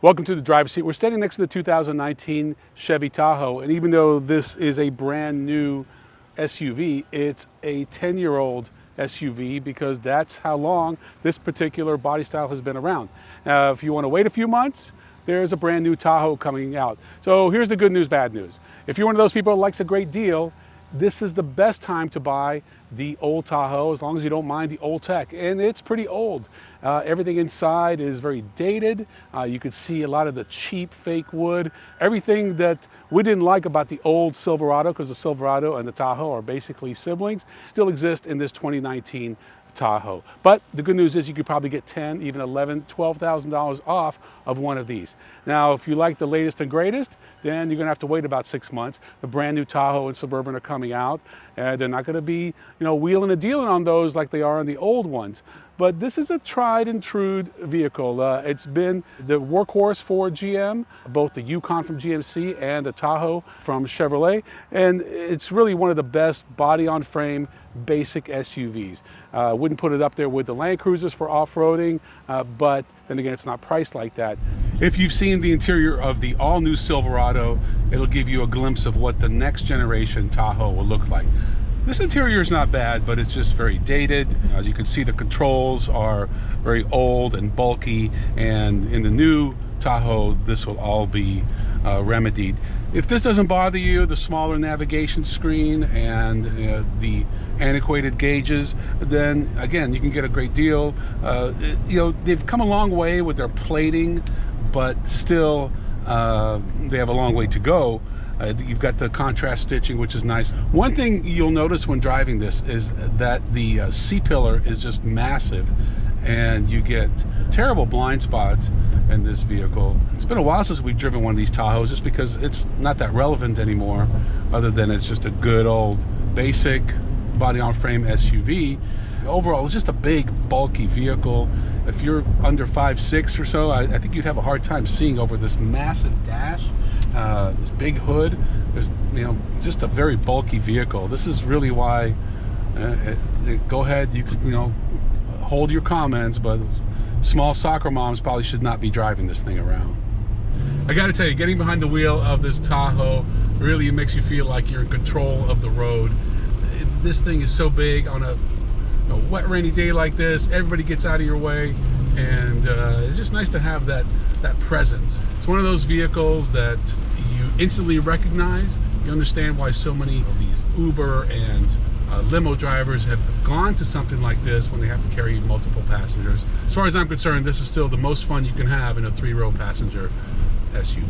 Welcome to the driver's seat. We're standing next to the 2019 Chevy Tahoe, and even though this is a brand new SUV, it's a 10-year-old SUV because that's how long this particular body style has been around. Now, if you want to wait a few months, there's a brand new Tahoe coming out. So here's the good news, bad news. If you're one of those people that likes a great deal, this is the best time to buy the old Tahoe, as long as you don't mind the old tech. And it's pretty old. Everything inside is very dated. You could see a lot of the cheap fake wood. Everything that we didn't like about the old Silverado, because the Silverado and the Tahoe are basically siblings, still exist in this 2019 Tahoe. But the good news is you could probably get $10,000, even $11,000, $12,000 off of one of these. Now, if you like the latest and greatest, then you're gonna have to wait about 6 months. The brand new Tahoe and Suburban are coming out, and they're not gonna be, wheeling and dealing on those like they are on the old ones. But this is a tried and true vehicle. It's been the workhorse for GM, both the Yukon from GMC and the Tahoe from Chevrolet. And it's really one of the best body on frame basic SUVs. Wouldn't put it up there with the Land Cruisers for off-roading, but then again, it's not priced like that. If you've seen the interior of the all-new Silverado, it'll give you a glimpse of what the next generation Tahoe will look like. This interior is not bad, but it's just very dated. As you can see, the controls are very old and bulky, and in the new Tahoe, this will all be remedied. If this doesn't bother you, the smaller navigation screen and the antiquated gauges, then again, you can get a great deal. They've come a long way with their plating, but still they have a long way to go. You've got the contrast stitching, which is nice. One thing you'll notice when driving this is that the C-pillar is just massive, and you get terrible blind spots in this vehicle. It's been a while since we've driven one of these Tahoes, just because it's not that relevant anymore, other than it's just a good old basic body on frame SUV. Overall, it's just a big, bulky vehicle. If you're under 5'6" or so, I think you'd have a hard time seeing over this massive dash, this big hood. There's, just a very bulky vehicle. This is really why, go ahead, you hold your comments, but small soccer moms probably should not be driving this thing around. I gotta tell you, getting behind the wheel of this Tahoe really makes you feel like you're in control of the road. This thing is so big. On a wet, rainy day like this, everybody gets out of your way, and it's just nice to have that presence. It's one of those vehicles that you instantly recognize. You understand why so many of these Uber and limo drivers have gone to something like this when they have to carry multiple passengers. As far as I'm concerned, this is still the most fun you can have in a 3-row passenger SUV.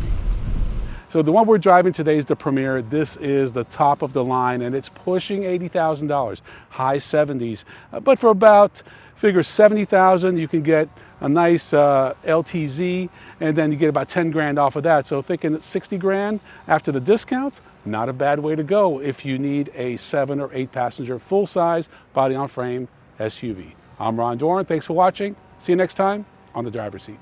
So the one we're driving today is the Premier. This is the top of the line, and it's pushing $80,000, high 70s. But for about, figure $70,000, you can get a nice LTZ, and then you get about 10 grand off of that. So thinking 60 grand after the discounts, not a bad way to go if you need a 7 or 8 passenger full-size body on frame SUV. I'm Ron Doran. Thanks for watching. See you next time on The Driver's Seat.